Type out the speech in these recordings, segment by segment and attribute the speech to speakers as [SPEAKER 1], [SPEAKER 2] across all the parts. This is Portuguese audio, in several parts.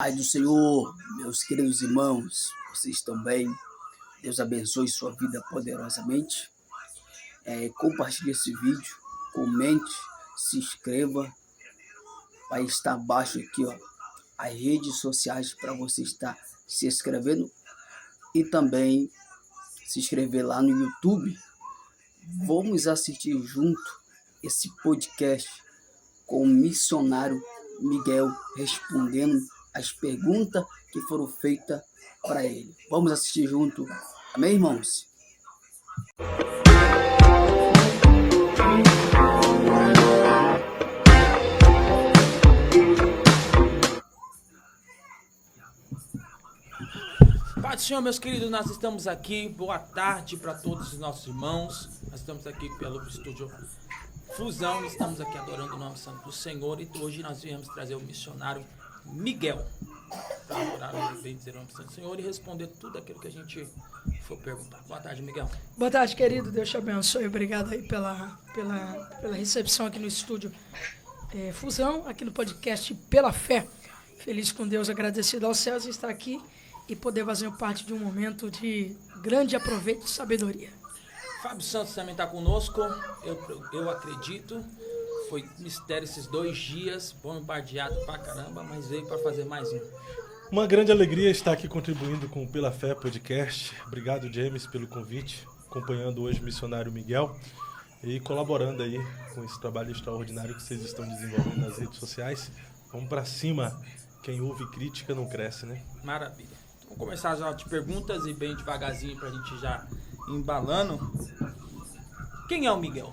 [SPEAKER 1] Pai do Senhor, meus queridos irmãos, vocês estão bem? Deus abençoe sua vida poderosamente. Compartilhe esse vídeo, comente, se inscreva. Vai estar abaixo aqui, as redes sociais para você estar se inscrevendo e também se inscrever lá no YouTube. Vamos assistir junto esse podcast com o missionário Miguel respondendo as perguntas que foram feitas para ele. Vamos assistir junto. Amém, irmãos?
[SPEAKER 2] Pai do Senhor, meus queridos, nós estamos aqui. Boa tarde para todos os nossos irmãos. Nós estamos aqui pelo estúdio Fusão. Estamos aqui adorando o nome santo do Senhor. E hoje nós viemos trazer o missionário Miguel para adorar e dizer o nome santo do Senhor e responder tudo aquilo que a gente for perguntar. Boa tarde, Miguel.
[SPEAKER 3] Boa tarde, querido. Deus te abençoe. Obrigado aí pela recepção aqui no estúdio Fusão, aqui no podcast Pela Fé. Feliz com Deus, agradecido aos céus de estar aqui e poder fazer parte de um momento de grande aproveito e sabedoria.
[SPEAKER 2] Fábio Santos também está conosco, eu acredito. Foi mistério esses 2 dias, bombardeado pra caramba, mas veio para fazer mais um.
[SPEAKER 4] Uma grande alegria estar aqui contribuindo com o Pela Fé Podcast. Obrigado, James, pelo convite, acompanhando hoje o missionário Miguel e colaborando aí com esse trabalho extraordinário que vocês estão desenvolvendo nas redes sociais. Vamos para cima, quem ouve crítica não cresce, né?
[SPEAKER 2] Maravilha. Vamos começar já de perguntas e bem devagarzinho pra gente já embalando. Quem é o Miguel?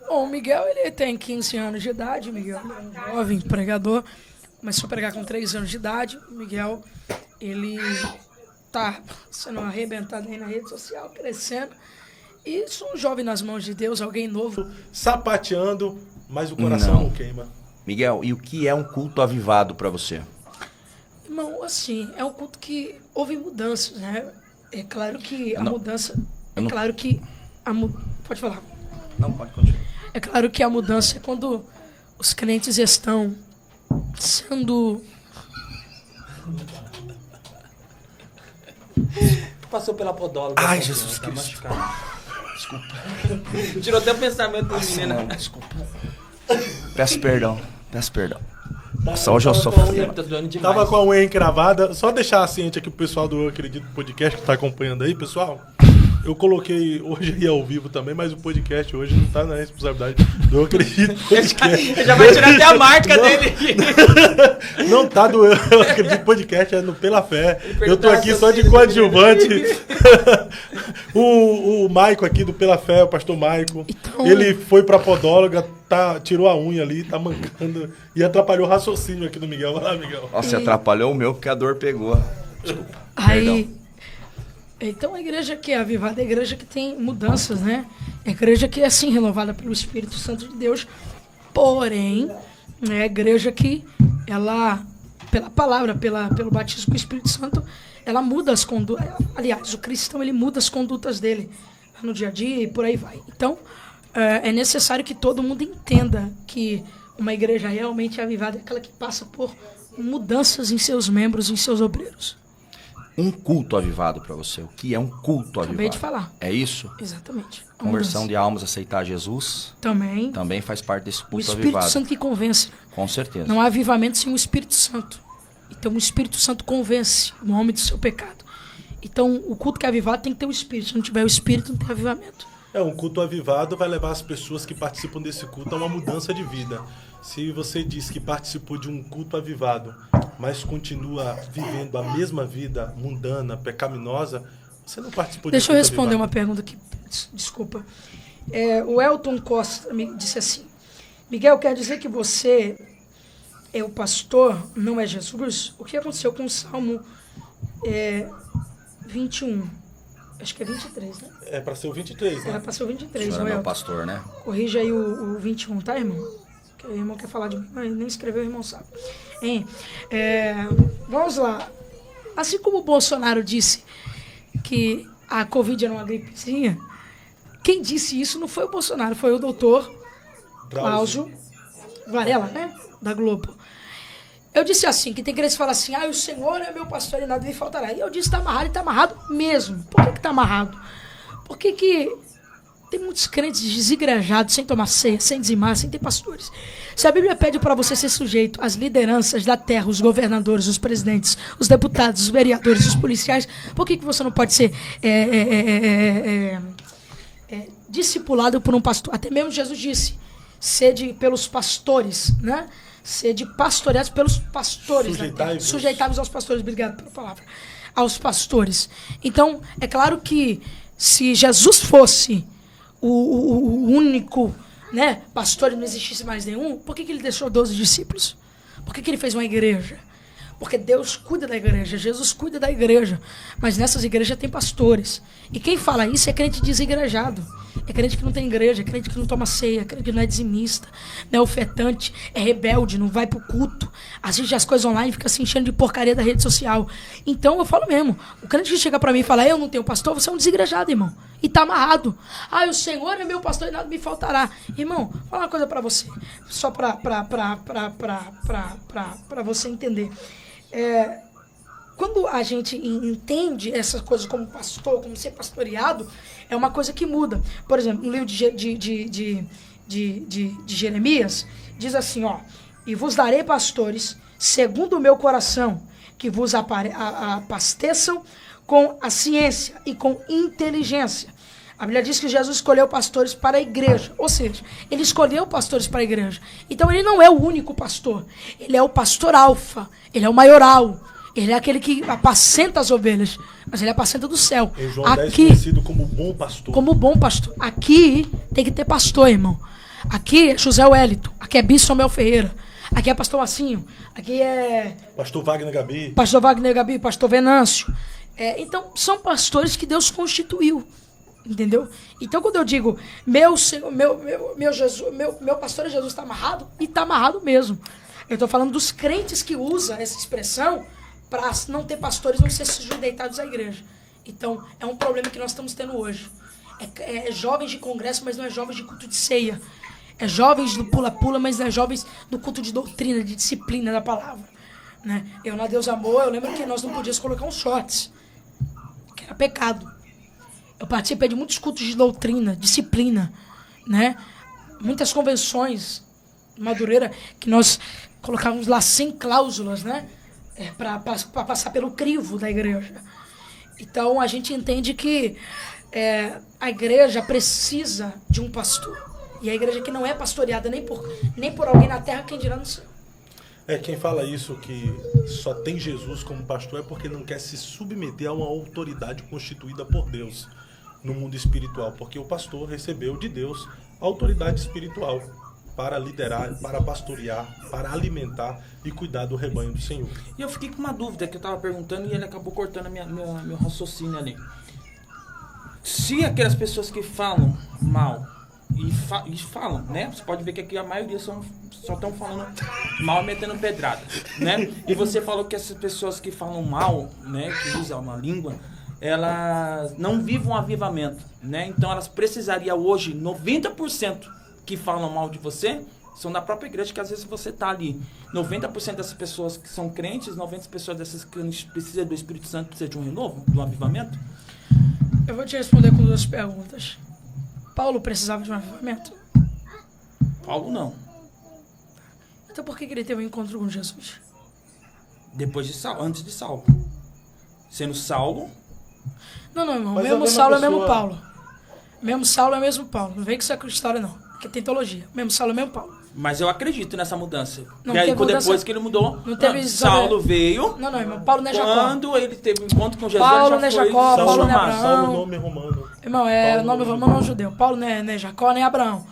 [SPEAKER 3] Bom, o Miguel, ele tem 15 anos de idade. O Miguel é um jovem pregador, começou a pregar com 3 anos de idade. O Miguel, ele tá sendo arrebentado aí na rede social, crescendo. E sou um jovem nas mãos de Deus, alguém novo.
[SPEAKER 4] Sapateando, mas o coração não queima.
[SPEAKER 5] Miguel, e o que é um culto avivado para você?
[SPEAKER 3] Irmão, assim, é um culto que houve mudanças, né? É claro que a mudança... Claro que Pode falar.
[SPEAKER 5] Não, pode continuar.
[SPEAKER 3] É claro que a mudança é quando os crentes estão sendo...
[SPEAKER 2] Passou pela podóloga.
[SPEAKER 5] Ai, Jesus Cristo.
[SPEAKER 2] Desculpa. Tirou até o pensamento do menino.
[SPEAKER 5] Desculpa. Peço perdão. Nossa, hoje eu sofri.
[SPEAKER 4] Tava com a unha encravada. Só deixar ciente aqui pro pessoal do Eu Acredito Podcast que tá acompanhando aí, pessoal. Eu coloquei hoje aí ao vivo também, mas o podcast hoje não tá na responsabilidade do Eu Acredito Podcast.
[SPEAKER 2] Ele já vai tirar até a marca dele.
[SPEAKER 4] Não tá do Eu Acredito Podcast, é no Pela Fé. Eu tô aqui só de coadjuvante. O Maico aqui do Pela Fé, o pastor Maico,
[SPEAKER 3] então...
[SPEAKER 4] ele foi pra podóloga, tirou a unha ali, tá mancando e atrapalhou o raciocínio aqui do Miguel. Vai lá, Miguel.
[SPEAKER 5] Nossa, atrapalhou o meu porque a dor pegou. Desculpa.
[SPEAKER 3] Aí... Então a igreja que é avivada é a igreja que tem mudanças, né? É a igreja que é assim renovada pelo Espírito Santo de Deus. Porém, é a igreja que ela, pela palavra, pelo batismo com o Espírito Santo, ela muda as condutas. Aliás, o cristão ele muda as condutas dele no dia a dia e por aí vai. Então, é necessário que todo mundo entenda que uma igreja realmente avivada é aquela que passa por mudanças em seus membros, em seus obreiros.
[SPEAKER 5] Um culto avivado para você. O que é um culto avivado?
[SPEAKER 3] Acabei de falar.
[SPEAKER 5] É isso?
[SPEAKER 3] Exatamente.
[SPEAKER 5] Conversão de almas, aceitar Jesus. Também faz parte desse culto avivado.
[SPEAKER 3] O Espírito Santo que convence.
[SPEAKER 5] Com certeza.
[SPEAKER 3] Não há avivamento sem o Espírito Santo. Então o Espírito Santo convence o homem do seu pecado. Então o culto que é avivado tem que ter o Espírito. Se não tiver o Espírito, não tem avivamento.
[SPEAKER 4] Um culto avivado vai levar as pessoas que participam desse culto a uma mudança de vida. Se você diz que participou de um culto avivado, mas continua vivendo a mesma vida mundana, pecaminosa, você não participou de um culto avivado.
[SPEAKER 3] Deixa eu responder uma pergunta aqui. Desculpa. O Elton Costa me disse assim: Miguel, quer dizer que você é o pastor, não é Jesus? O que aconteceu com o Salmo 21? Acho que é 23, né?
[SPEAKER 4] É para ser o 23, né?
[SPEAKER 3] Era para ser o 23,
[SPEAKER 5] O senhor é
[SPEAKER 3] Elton.
[SPEAKER 5] meu pastor, né?
[SPEAKER 3] Corrija aí o 21, tá, irmão? Que o irmão quer falar de mim, mas nem escreveu, o irmão sabe. Vamos lá. Assim como o Bolsonaro disse que a Covid era uma gripezinha, quem disse isso não foi o Bolsonaro, foi o doutor Cláudio Varela, né? Da Globo. Eu disse assim, que tem crentes que falam assim, o Senhor é meu pastor e nada me faltará. E eu disse, está amarrado e está amarrado mesmo. Por que está amarrado? Porque que tem muitos crentes desigrejados, sem tomar ceia, sem dizimar, sem ter pastores. Se a Bíblia pede para você ser sujeito às lideranças da terra, os governadores, os presidentes, os deputados, os vereadores, os policiais, por que você não pode ser discipulado por um pastor? Até mesmo Jesus disse, sede pelos pastores, né? Sede pastoreados pelos pastores. Sujeitáveis aos pastores. Obrigado pela palavra. Aos pastores. Então, é claro que se Jesus fosse o único, né, pastor e não existisse mais nenhum, por que ele deixou 12 discípulos? Por que ele fez uma igreja? Porque Deus cuida da igreja, Jesus cuida da igreja. Mas nessas igrejas tem pastores. E quem fala isso é crente desigrejado. É crente que não tem igreja, é crente que não toma ceia, é crente que não é dizimista, não é ofertante, é rebelde, não vai pro culto. Assiste as coisas online e fica se enchendo de porcaria da rede social. Então eu falo mesmo, o crente que chega pra mim e fala, eu não tenho pastor, você é um desigrejado, irmão. E tá amarrado. O Senhor é meu pastor e nada me faltará. Irmão, vou falar uma coisa pra você, só pra você entender. Quando a gente entende essas coisas como pastor, como ser pastoreado, é uma coisa que muda. Por exemplo, no livro de Jeremias, diz assim, e vos darei pastores segundo o meu coração, que vos abasteçam com a ciência e com inteligência. A Bíblia diz que Jesus escolheu pastores para a igreja. Ou seja, ele escolheu pastores para a igreja. Então ele não é o único pastor. Ele é o pastor alfa. Ele é o maioral. Ele é aquele que apacenta as ovelhas. Mas ele apacenta do céu.
[SPEAKER 4] Em João 10 conhecido como bom pastor.
[SPEAKER 3] Como bom pastor. Aqui tem que ter pastor, irmão. Aqui é José Wellington. Aqui é Bispo Samuel Ferreira. Aqui é pastor Massinho. Aqui é...
[SPEAKER 4] Pastor Wagner Gabi.
[SPEAKER 3] Pastor Wagner Gabi. Pastor Venâncio. Então, são pastores que Deus constituiu. Entendeu? Então, quando eu digo meu pastor Jesus está amarrado, e está amarrado mesmo. Eu estou falando dos crentes que usam essa expressão para não ter pastores, não ser sujeitados à igreja. Então, é um problema que nós estamos tendo hoje. É jovens de congresso, mas não é jovens de culto de ceia. É jovens do pula-pula, mas não é jovens do culto de doutrina, de disciplina da palavra. Né? Eu, na Deus Amor, eu lembro que nós não podíamos colocar uns shorts, que era pecado. Eu participei de muitos cultos de doutrina, disciplina, né? Muitas convenções de Madureira que nós colocávamos lá 100 cláusulas, né? Para passar pelo crivo da igreja. Então a gente entende que a igreja precisa de um pastor. E a igreja que não é pastoreada nem por alguém na terra, quem dirá no céu.
[SPEAKER 4] Quem fala isso, que só tem Jesus como pastor, é porque não quer se submeter a uma autoridade constituída por Deus no mundo espiritual, porque o pastor recebeu de Deus a autoridade espiritual para liderar, para pastorear, para alimentar e cuidar do rebanho do Senhor.
[SPEAKER 2] E eu fiquei com uma dúvida que eu estava perguntando e ele acabou cortando meu raciocínio ali. Se aquelas pessoas que falam mal e falam, né? Você pode ver que aqui a maioria só estão falando mal e metendo pedrada, né? E você falou que essas pessoas que falam mal, né? Que usam uma língua, elas não vivem um avivamento, né? Então elas precisariam hoje, 90% que falam mal de você são da própria igreja, que às vezes você está ali. 90% dessas pessoas que são crentes, 90% dessas crentes precisam do Espírito Santo, precisam de um renovo, de um avivamento?
[SPEAKER 3] Eu vou te responder com 2 perguntas. Paulo precisava de um avivamento?
[SPEAKER 2] Paulo não.
[SPEAKER 3] Então por que ele teve um encontro com Jesus?
[SPEAKER 2] Depois de Saulo, antes de Saulo. Sendo Saulo...
[SPEAKER 3] Não, irmão.
[SPEAKER 4] Mas
[SPEAKER 3] mesmo Saulo
[SPEAKER 4] pessoa...
[SPEAKER 3] é mesmo Paulo. Mesmo Saulo é mesmo Paulo. Não vem com essa história, não. Porque tem teologia. Mesmo Saulo é mesmo Paulo.
[SPEAKER 2] Mas eu acredito nessa mudança.
[SPEAKER 3] Não
[SPEAKER 2] e aí,
[SPEAKER 3] mudança,
[SPEAKER 2] depois que ele mudou,
[SPEAKER 3] não teve
[SPEAKER 2] Saulo veio...
[SPEAKER 3] Não, irmão. Paulo não é Jacó.
[SPEAKER 2] Quando ele teve um encontro com Jesus,
[SPEAKER 3] Paulo
[SPEAKER 2] já
[SPEAKER 3] não é
[SPEAKER 2] foi
[SPEAKER 3] Jacó,
[SPEAKER 2] Saulo
[SPEAKER 3] Paulo não é
[SPEAKER 2] chamado.
[SPEAKER 3] Abraão.
[SPEAKER 4] Saulo, nome romano.
[SPEAKER 3] Irmão, o nome romano é judeu. Paulo não é Jacó, nem Abraão.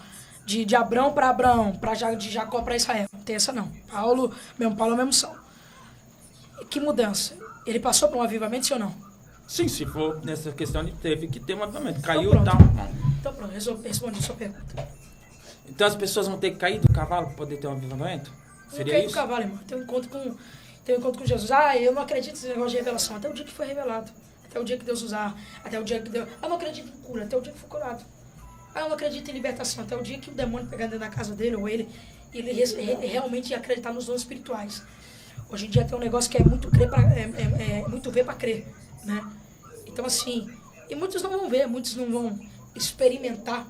[SPEAKER 3] De Abraão, de Jacó para Israel. Não tem essa, não. Paulo é mesmo Saulo. Que mudança? Ele passou por um avivamento, sim ou não?
[SPEAKER 2] Sim, se for nessa questão, ele teve que ter um avivamento. Caiu
[SPEAKER 3] então,
[SPEAKER 2] e tal.
[SPEAKER 3] Então pronto, respondi a sua pergunta.
[SPEAKER 2] Então as pessoas vão ter que cair do cavalo para poder ter um avivamento? Seria
[SPEAKER 3] não cair
[SPEAKER 2] isso?
[SPEAKER 3] do cavalo, irmão. Tem um encontro com Jesus. Eu não acredito nesse negócio de revelação. Até o dia que foi revelado. Até o dia que Deus usar. Até o dia que Deus... Eu não acredito em cura. Até o dia que foi curado. Eu não acredito em libertação. Até o dia que o demônio pegar dentro da casa dele, ou ele realmente ia acreditar nos dons espirituais. Hoje em dia tem um negócio que é muito crer muito ver para crer, né? Então assim, e muitos não vão ver, muitos não vão experimentar.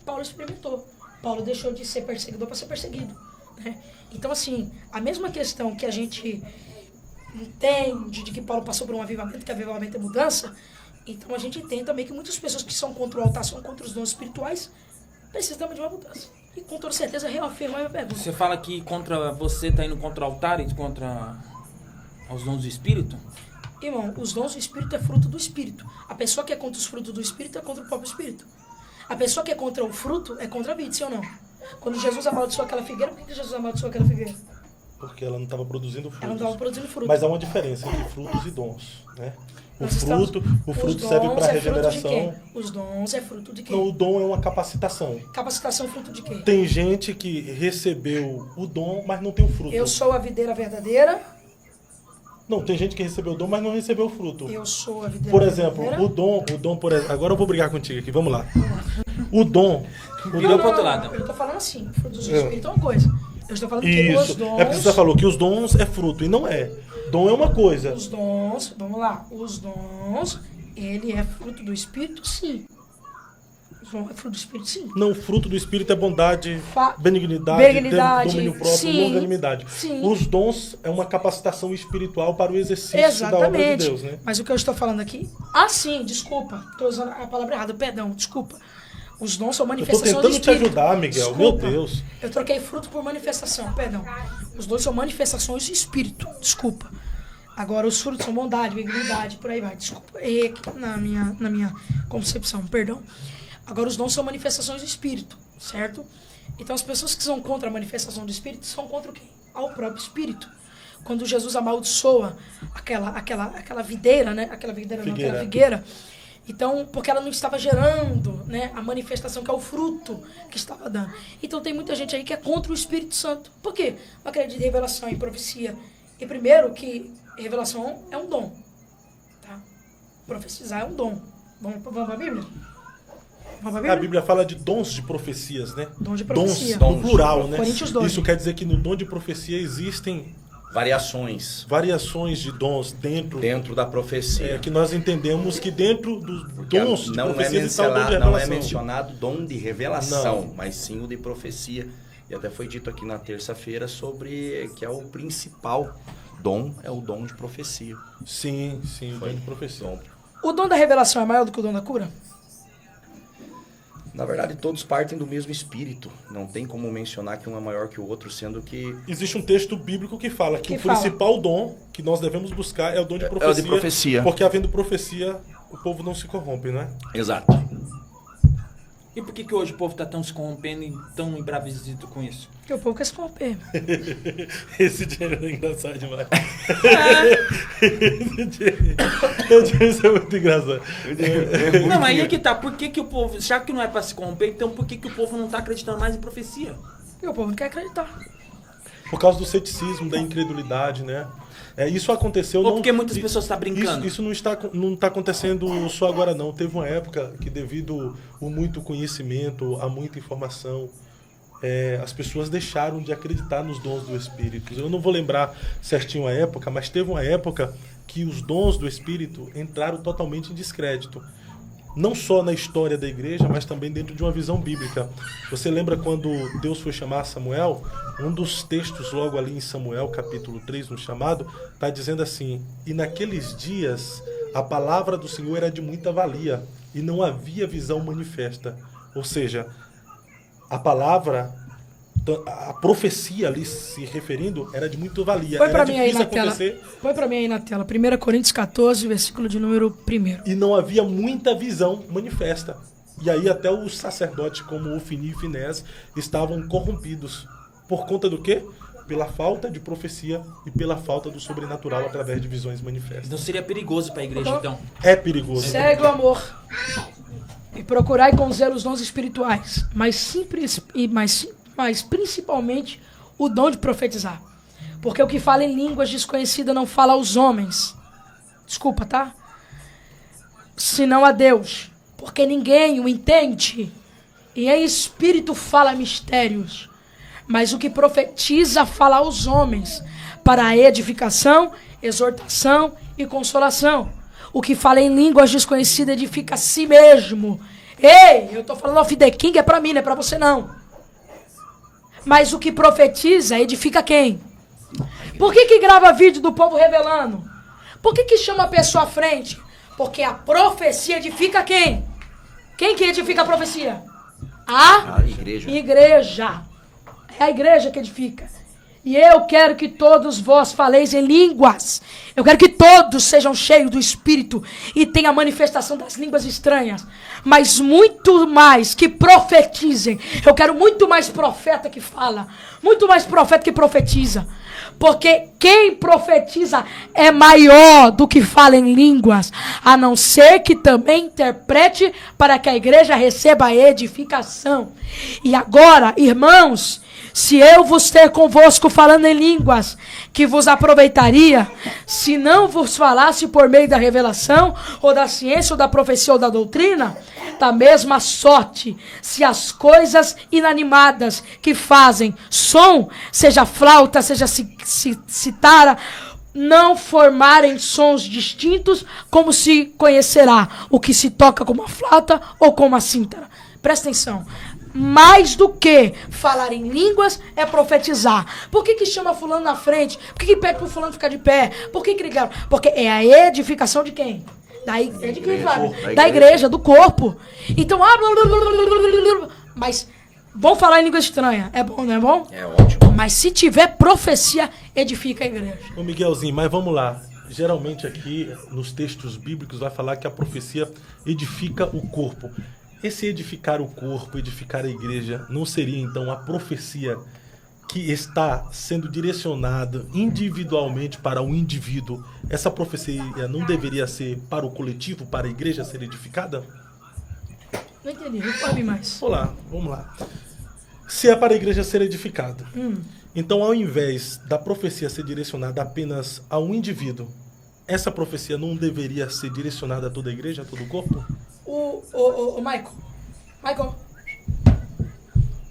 [SPEAKER 3] Paulo experimentou. Paulo deixou de ser perseguidor para ser perseguido, né? Então assim, a mesma questão que a gente entende de que Paulo passou por um avivamento, que avivamento é mudança, então a gente entende também que muitas pessoas que são contra o altar, são contra os dons espirituais, precisam também de uma mudança. E com toda certeza reafirma a minha pergunta.
[SPEAKER 2] Você fala que contra você está indo contra o altar e contra os dons do Espírito?
[SPEAKER 3] Irmão, os dons do Espírito é fruto do Espírito. A pessoa que é contra os frutos do Espírito é contra o próprio Espírito. A pessoa que é contra o fruto é contra a vida, sim ou não? Quando Jesus amaldiçoou aquela figueira, por que Jesus amaldiçoou aquela figueira?
[SPEAKER 4] Porque ela não estava produzindo frutos.
[SPEAKER 3] Ela não estava produzindo frutos.
[SPEAKER 4] Mas há uma diferença entre frutos e dons, né? O fruto
[SPEAKER 3] os
[SPEAKER 4] serve para
[SPEAKER 3] dons
[SPEAKER 4] regeneração.
[SPEAKER 3] Os dons é fruto de quê?
[SPEAKER 4] Não, o dom é uma capacitação.
[SPEAKER 3] Capacitação fruto de quê?
[SPEAKER 4] Tem gente que recebeu o dom, mas não tem o fruto.
[SPEAKER 3] Eu sou a videira verdadeira.
[SPEAKER 4] Não, tem gente que recebeu o dom, mas não recebeu o fruto.
[SPEAKER 3] Eu sou a videira
[SPEAKER 4] Por exemplo,
[SPEAKER 3] verdadeira.
[SPEAKER 4] o dom, por exemplo, agora eu vou brigar contigo aqui, vamos lá. O dom...
[SPEAKER 2] Virou pro outro lado.
[SPEAKER 3] Eu estou falando assim, fruto do Espírito é uma coisa. Eu estou falando que os dons...
[SPEAKER 4] É porque você falou que os dons é fruto, e não é. Dom é uma coisa.
[SPEAKER 3] Os dons, vamos lá, os dons, ele é fruto do Espírito, sim. Os dons é fruto do Espírito, sim.
[SPEAKER 4] Não, o fruto do Espírito é bondade, benignidade, domínio próprio,
[SPEAKER 3] sim,
[SPEAKER 4] longanimidade.
[SPEAKER 3] Sim.
[SPEAKER 4] Os dons é uma capacitação espiritual para o exercício
[SPEAKER 3] Exatamente.
[SPEAKER 4] da obra de Deus, né?
[SPEAKER 3] Mas o que eu estou falando aqui... sim, desculpa, estou usando a palavra errada, perdão, desculpa. Os dons são manifestações do Espírito.
[SPEAKER 4] Eu estou tentando te ajudar, Miguel,
[SPEAKER 3] desculpa,
[SPEAKER 4] meu Deus.
[SPEAKER 3] Eu troquei fruto por manifestação, perdão. Os dons são manifestações do Espírito, desculpa. Agora, os frutos são bondade, benignidade, por aí vai. Desculpa, errei aqui na minha concepção, perdão. Agora, os dons são manifestações do Espírito, certo? Então, as pessoas que são contra a manifestação do Espírito são contra o quê? Ao próprio Espírito. Quando Jesus amaldiçoa aquela videira, né? Aquela figueira. Então, porque ela não estava gerando, né, a manifestação que é o fruto que estava dando. Então, tem muita gente aí que é contra o Espírito Santo. Por quê? Não acredita em revelação, em profecia. E primeiro que revelação é um dom. Tá? Profetizar é um dom. Vamos para a Bíblia?
[SPEAKER 4] A Bíblia fala de dons de profecias, né?
[SPEAKER 3] Dom de profecia.
[SPEAKER 4] Dons, no plural, né?
[SPEAKER 3] Coríntios 12.
[SPEAKER 4] Isso quer dizer que no dom de profecia existem
[SPEAKER 5] variações
[SPEAKER 4] de dons dentro
[SPEAKER 5] da profecia.
[SPEAKER 4] Que nós entendemos que dentro dos dons de profecia está o dom de revelação.
[SPEAKER 5] Não é mencionado dom de revelação, mas sim o de profecia. E até foi dito aqui na terça-feira sobre que é o principal dom, é o dom de profecia.
[SPEAKER 4] Sim, o dom de profecia.
[SPEAKER 3] O dom da revelação é maior do que o dom da cura?
[SPEAKER 5] Na verdade, todos partem do mesmo espírito. Não tem como mencionar que um é maior que o outro, sendo que...
[SPEAKER 4] Existe um texto bíblico que fala que o principal dom que nós devemos buscar é o dom de profecia.
[SPEAKER 5] É o de profecia.
[SPEAKER 4] Porque havendo profecia, o povo não se corrompe, não é?
[SPEAKER 5] Exato.
[SPEAKER 2] E por que hoje o povo está tão se corrompendo e tão embravecido com isso?
[SPEAKER 3] Porque o povo quer se corromper.
[SPEAKER 4] Esse dinheiro é engraçado demais. Isso é muito engraçado.
[SPEAKER 2] Não, aí é que tá. Por que o povo, já que não é para se corromper, então por que o povo não está acreditando mais em profecia?
[SPEAKER 3] Porque o povo não quer acreditar.
[SPEAKER 4] Por causa do ceticismo, da incredulidade, né? Isso aconteceu...
[SPEAKER 2] Ou porque muitas pessoas estão brincando?
[SPEAKER 4] Isso não está acontecendo só agora, não. Teve uma época que, devido ao muito conhecimento, a muita informação, as pessoas deixaram de acreditar nos dons do Espírito. Eu não vou lembrar certinho a época, mas teve uma época que os dons do Espírito entraram totalmente em descrédito. Não só na história da igreja, mas também dentro de uma visão bíblica. Você lembra quando Deus foi chamar Samuel? Um dos textos logo ali em Samuel, capítulo 3, no chamado, está dizendo assim: e naqueles dias a palavra do Senhor era de muita valia, e não havia visão manifesta. Ou seja, a palavra, a profecia ali se referindo, era de muita valia.
[SPEAKER 3] Põe para mim aí na tela. Põe para mim aí na tela. 1 Coríntios 14, versículo de número 1.
[SPEAKER 4] E não havia muita visão manifesta. E aí até os sacerdotes como Ofni e Finés estavam corrompidos. Por conta do quê? Pela falta de profecia e pela falta do sobrenatural através de visões manifestas.
[SPEAKER 2] Então seria perigoso para a igreja, então?
[SPEAKER 4] É perigoso.
[SPEAKER 3] Segue o amor. E procurai com zelo os dons espirituais, mas principalmente o dom de profetizar. Porque o que fala em línguas desconhecidas não fala aos homens. Desculpa, tá? Senão a Deus. Porque ninguém o entende. E em espírito fala mistérios. Mas o que profetiza fala aos homens, para a edificação, exortação e consolação. O que fala em línguas desconhecidas edifica a si mesmo. Ei, eu estou falando off the king, é para mim, não é para você não. Mas o que profetiza edifica quem? Por que grava vídeo do povo revelando? Por que chama a pessoa à frente? Porque a profecia edifica quem? Quem que edifica a profecia? A igreja. É a igreja que edifica. E eu quero que todos vós faleis em línguas. Eu quero que todos sejam cheios do Espírito e tenham a manifestação das línguas estranhas. Mas muito mais que profetizem. Eu quero muito mais profeta que fala. Muito mais profeta que profetiza. Porque quem profetiza é maior do que fala em línguas. A não ser que também interprete para que a igreja receba a edificação. E agora, irmãos, se eu vos ter convosco falando em línguas, que vos aproveitaria, se não vos falasse por meio da revelação, ou da ciência, ou da profecia, ou da doutrina, da mesma sorte, se as coisas inanimadas que fazem som, seja flauta, seja citara, não formarem sons distintos, como se conhecerá o que se toca como a flauta ou como a cítara. Presta atenção. Mais do que falar em línguas é profetizar. Por que chama fulano na frente? Por que pede pro fulano ficar de pé? Por que ligaram? Porque é a edificação de quem? Da igreja, do corpo. Então, mas vão falar em língua estranha. É bom, não é bom?
[SPEAKER 5] É ótimo.
[SPEAKER 3] Mas se tiver profecia, edifica a igreja.
[SPEAKER 4] Ô Miguelzinho, mas vamos lá. Geralmente aqui, nos textos bíblicos, vai falar que a profecia edifica o corpo. Esse edificar o corpo, edificar a igreja, não seria então a profecia que está sendo direcionada individualmente para um indivíduo? Essa profecia não deveria ser para o coletivo, para a igreja ser edificada?
[SPEAKER 3] Não entendi, não fale mais.
[SPEAKER 4] Vamos lá. Se é para a igreja ser edificada, então ao invés da profecia ser direcionada apenas a um indivíduo, essa profecia não deveria ser direcionada a toda a igreja, a todo o corpo? Michael,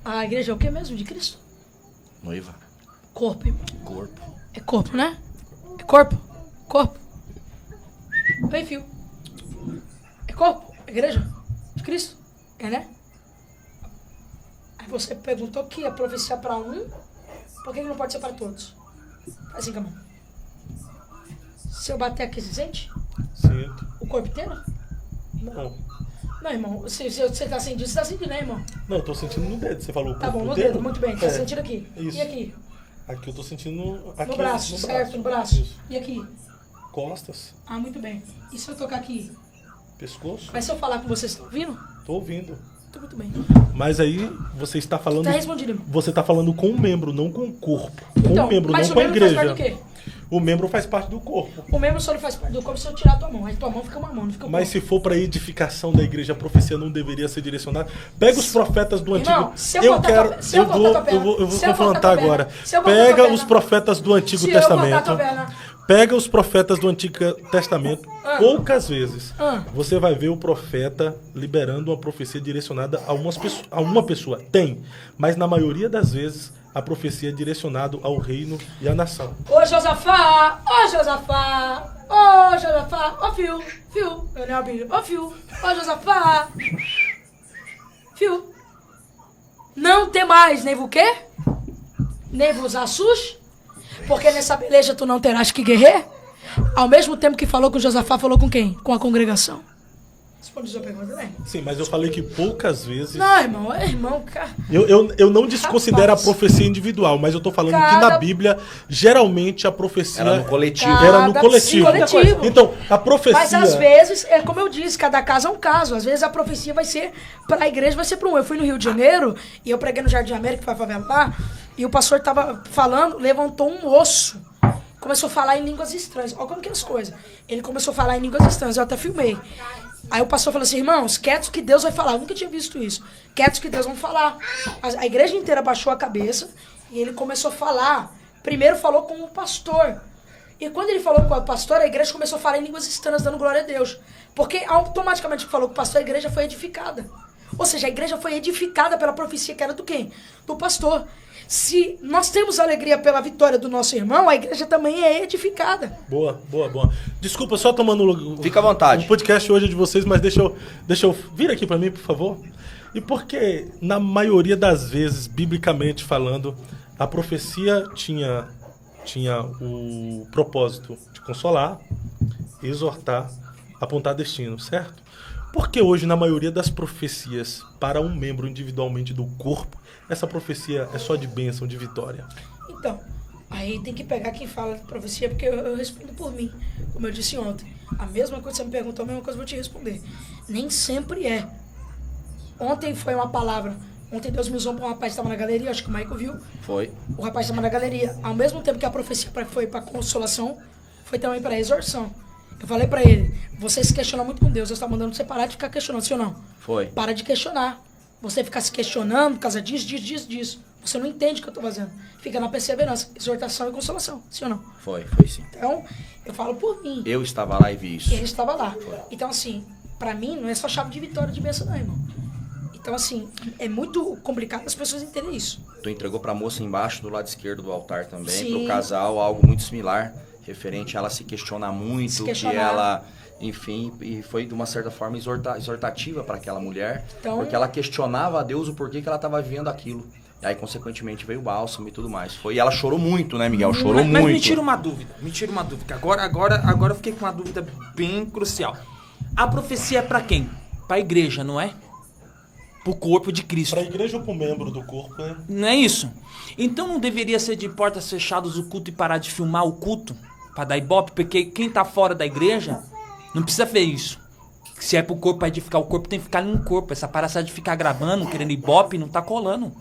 [SPEAKER 4] a igreja é o que mesmo de Cristo?
[SPEAKER 5] Noiva.
[SPEAKER 3] Corpo, irmão.
[SPEAKER 5] Corpo.
[SPEAKER 3] É corpo, né? É corpo. Corpo. Bem, fio. É corpo. Igreja de Cristo. É, né? Aí você perguntou que a profecia é para um, por que não pode ser para todos? Faz assim com a mão. Se eu bater aqui, você sente?
[SPEAKER 4] Sinto.
[SPEAKER 3] O corpo inteiro?
[SPEAKER 4] Não.
[SPEAKER 3] Não, irmão, se você tá sentindo, você tá sentindo, né, irmão?
[SPEAKER 4] Não, eu tô sentindo no dedo. Você falou
[SPEAKER 3] tá bom, no dedo, muito bem. Tá sentindo aqui.
[SPEAKER 4] Isso.
[SPEAKER 3] E aqui?
[SPEAKER 4] Aqui eu tô sentindo... Aqui
[SPEAKER 3] no braço, certo, no braço.
[SPEAKER 4] Isso.
[SPEAKER 3] E aqui?
[SPEAKER 4] Costas.
[SPEAKER 3] Ah, muito bem. E se eu tocar aqui?
[SPEAKER 4] Pescoço.
[SPEAKER 3] Mas se eu falar com vocês, estão ouvindo?
[SPEAKER 4] Tô ouvindo.
[SPEAKER 3] Tô muito bem.
[SPEAKER 4] Mas aí você está falando...
[SPEAKER 3] Tá respondido.
[SPEAKER 4] Você tá falando com o membro, não com o corpo. Com
[SPEAKER 3] então,
[SPEAKER 4] o membro,
[SPEAKER 3] mas
[SPEAKER 4] não
[SPEAKER 3] o
[SPEAKER 4] com a
[SPEAKER 3] membro
[SPEAKER 4] igreja.
[SPEAKER 3] faz parte do quê?
[SPEAKER 4] O membro faz parte do corpo.
[SPEAKER 3] O membro só não faz parte do corpo se eu tirar a tua mão. Aí tua mão fica uma mão, não fica uma
[SPEAKER 4] Mas se for para edificação da igreja, a profecia não deveria ser direcionada. Pega os profetas do
[SPEAKER 3] Irmão,
[SPEAKER 4] Antigo...
[SPEAKER 3] se eu
[SPEAKER 4] vou confrontar agora. Pega os profetas do Antigo Testamento. Pega os profetas do Antigo Testamento. Poucas vezes você vai ver o profeta liberando uma profecia direcionada a uma pessoa. Tem. Mas na maioria das vezes a profecia é direcionada ao reino e à nação.
[SPEAKER 3] Ô Josafá! Ô Josafá! Ô Josafá! Ô Fio! Meu nome é Ô Fio! Ô Josafá! Fio! Não tem mais nem o quê? Nem vos assuste? Porque nessa beleza tu não terás que guerrear? Ao mesmo tempo que falou com Josafá, falou com quem? Com a congregação. Responde a sua pergunta, né?
[SPEAKER 4] Sim, mas eu falei que poucas vezes...
[SPEAKER 3] Não, irmão, cara...
[SPEAKER 4] Eu não desconsidero a profecia individual, mas eu tô falando que na Bíblia, geralmente a profecia...
[SPEAKER 5] Era no coletivo.
[SPEAKER 4] Era no coletivo. Então, a profecia...
[SPEAKER 3] Mas às vezes, é como eu disse, cada caso é um caso. Às vezes a profecia vai ser para a igreja, vai ser para um. Eu fui no Rio de Janeiro e eu preguei no Jardim América, que foi a favela lá, e o pastor tava falando, levantou um moço, começou a falar em línguas estranhas. Olha como que é as coisas. Ele começou a falar em línguas estranhas, eu até filmei. Aí o pastor falou assim, irmãos, quietos que Deus vai falar. Eu nunca tinha visto isso. Quietos que Deus vai falar. A igreja inteira baixou a cabeça e ele começou a falar. Primeiro falou com o pastor. E quando ele falou com o pastor, a igreja começou a falar em línguas estranhas, dando glória a Deus. Porque automaticamente que falou com o pastor, a igreja foi edificada. Ou seja, a igreja foi edificada pela profecia que era do quem? Do pastor. Se nós temos alegria pela vitória do nosso irmão, a igreja também é edificada.
[SPEAKER 4] Boa. Desculpa, só tomando...
[SPEAKER 5] Fica à vontade.
[SPEAKER 4] O podcast hoje é de vocês, mas deixa eu vir aqui pra mim, por favor. E porque, na maioria das vezes, biblicamente falando, a profecia tinha o propósito de consolar, exortar, apontar destino, certo? Porque hoje, na maioria das profecias, para um membro individualmente do corpo, essa profecia é só de bênção, de vitória?
[SPEAKER 3] Então, aí tem que pegar quem fala de profecia, porque eu respondo por mim, como eu disse ontem. A mesma coisa que você me perguntou, a mesma coisa eu vou te responder. Nem sempre é. Ontem foi uma palavra. Ontem Deus me usou para um rapaz que estava na galeria, acho que o Michael viu.
[SPEAKER 5] Foi.
[SPEAKER 3] O rapaz estava na galeria. Ao mesmo tempo que a profecia foi para consolação, foi também para exorção. Eu falei para ele, você se questiona muito com Deus, Deus está mandando você parar de ficar questionando, sim ou não?
[SPEAKER 5] Foi.
[SPEAKER 3] Para de questionar. Você ficar se questionando por causa disso. Você não entende o que eu estou fazendo. Fica na perseverança, exortação e consolação, sim ou não?
[SPEAKER 5] Foi sim.
[SPEAKER 3] Então, eu falo por mim.
[SPEAKER 5] Eu estava lá e vi isso.
[SPEAKER 3] Ele estava lá. Então, assim, para mim, não é só chave de vitória de bênção, não, irmão. Então, assim, é muito complicado as pessoas entenderem isso.
[SPEAKER 5] Tu entregou pra moça embaixo, do lado esquerdo do altar também,
[SPEAKER 3] Sim.
[SPEAKER 5] pro casal, algo muito similar, referente a ela se questionar muito, que ela, enfim, e foi de uma certa forma exortativa para aquela mulher,
[SPEAKER 3] Então,
[SPEAKER 5] porque ela questionava a Deus o porquê que ela estava vivendo aquilo. E aí, consequentemente, veio o bálsamo e tudo mais. E ela chorou muito, né, Miguel? Chorou muito.
[SPEAKER 2] Mas me tira uma dúvida. Agora eu fiquei com uma dúvida bem crucial. A profecia é pra quem? Pra igreja, não é? Pro corpo de Cristo.
[SPEAKER 4] Pra igreja ou pro membro do corpo, né?
[SPEAKER 2] Não é isso? Então não deveria ser de portas fechadas o culto e parar de filmar o culto? Pra dar ibope? Porque quem tá fora da igreja não precisa ver isso. Se é pro corpo pra edificar o corpo, tem que ficar no corpo. Essa palhaçada de ficar gravando, querendo ibope, não tá colando.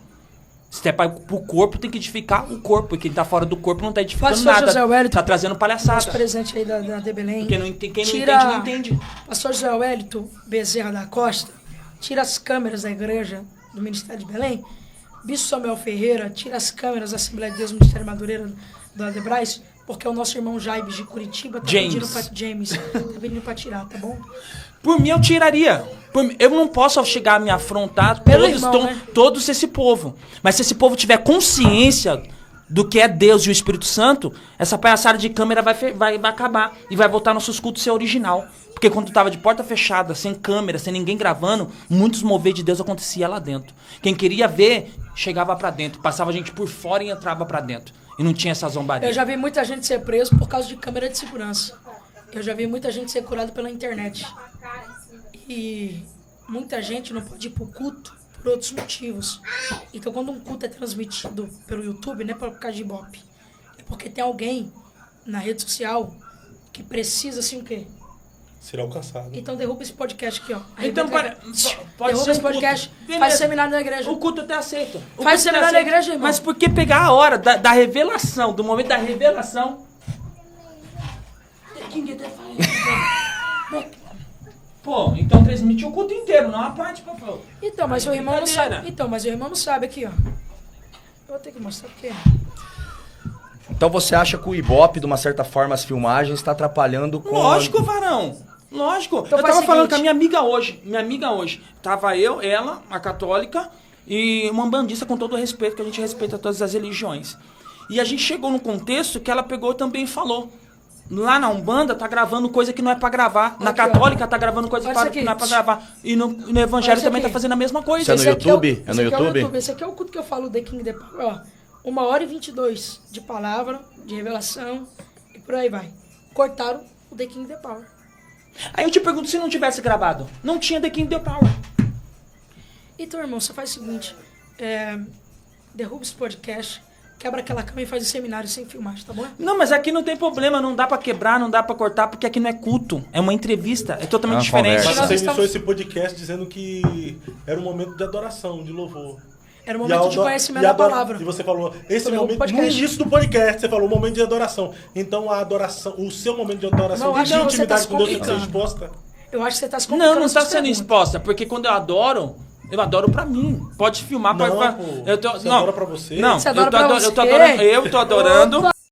[SPEAKER 2] Se é pro corpo, tem que edificar o corpo. E quem tá fora do corpo não tá edificando
[SPEAKER 3] Pastor
[SPEAKER 2] nada.
[SPEAKER 3] José Wellington,
[SPEAKER 2] tá trazendo palhaçada.
[SPEAKER 3] nosso presente aí da de Belém.
[SPEAKER 2] Quem não entende, não entende.
[SPEAKER 3] Pastor José Wellington Bezerra da Costa, tira as câmeras da igreja do Ministério de Belém. Bispo Samuel Ferreira, tira as câmeras da Assembleia de Deus Ministério Madureira do Adebrais, porque o nosso irmão Jaibes de Curitiba tá pedindo pra tirar, tá bom?
[SPEAKER 2] Por mim, eu tiraria. Eu não posso chegar a me afrontar todos esse povo. Mas se esse povo tiver consciência do que é Deus e o Espírito Santo, essa palhaçada de câmera vai acabar. E vai voltar nossos cultos ser original. Porque quando tava de porta fechada, sem câmera, sem ninguém gravando, muitos mover de Deus acontecia lá dentro. Quem queria ver, chegava pra dentro. Passava gente por fora e entrava pra dentro. E não tinha essa zombaria.
[SPEAKER 3] Eu já vi muita gente ser preso por causa de câmera de segurança. Eu já vi muita gente ser curada pela internet. E muita gente não pode ir pro culto por outros motivos. Então, quando um culto é transmitido pelo YouTube, não é por causa de ibope. É porque tem alguém na rede social que precisa, assim, o quê?
[SPEAKER 4] Ser alcançado.
[SPEAKER 3] Então, derruba esse podcast aqui, ó.
[SPEAKER 2] Então, pode
[SPEAKER 3] derruba
[SPEAKER 2] ser
[SPEAKER 3] esse podcast, faz seminário na igreja.
[SPEAKER 2] O culto até aceita.
[SPEAKER 3] Faz seminário na igreja, irmão.
[SPEAKER 2] Mas por que pegar a hora da revelação, do momento da revelação? Pô, então transmitiu o culto inteiro, não a parte, pô.
[SPEAKER 3] Então, mas o irmão não sabe. Então, mas o irmão não sabe aqui, ó. Eu vou ter que mostrar aqui, ó.
[SPEAKER 5] Então você acha que o Ibope, de uma certa forma, as filmagens, está atrapalhando com...
[SPEAKER 2] Lógico, varão. Lógico.
[SPEAKER 3] Então
[SPEAKER 2] eu tava falando com a minha amiga hoje. Tava eu, ela, a católica, e uma bandista, com todo o respeito, que a gente respeita todas as religiões. E a gente chegou num contexto que ela pegou também e falou. Lá na Umbanda tá gravando coisa que não é pra gravar. Na Católica tá gravando coisa que não é pra gravar. E no Evangelho também tá fazendo a mesma coisa.
[SPEAKER 5] Isso é no YouTube? É no YouTube?
[SPEAKER 3] Esse aqui é o culto que eu falo, The King, The Power, ó. 1h22 de palavra, de revelação, e por aí vai. Cortaram o The King, The Power.
[SPEAKER 2] Aí eu te pergunto, se não tivesse gravado, não tinha The King, The Power.
[SPEAKER 3] Então, irmão, você faz o seguinte, derruba esse podcast, quebra aquela cama e faz um seminário sem filmagem, tá bom?
[SPEAKER 2] Não, mas aqui não tem problema, não dá pra quebrar, não dá pra cortar, porque aqui não é culto, é uma entrevista, é totalmente diferente.
[SPEAKER 4] Mas você iniciou esse podcast dizendo que era um momento de adoração, de louvor.
[SPEAKER 3] Era um momento de conhecimento da palavra.
[SPEAKER 4] E você falou, esse momento, no início do podcast, você falou, um momento de adoração. Então a adoração, o seu momento de adoração, de intimidade com Deus tem que ser exposta?
[SPEAKER 3] Eu acho que você tá se complicando.
[SPEAKER 2] Não tá sendo exposta, porque quando eu adoro pra mim. Pode filmar,
[SPEAKER 4] não,
[SPEAKER 2] pode...
[SPEAKER 4] Você adora pra você?
[SPEAKER 2] Não,
[SPEAKER 3] você adora pra você?
[SPEAKER 2] Eu tô adorando.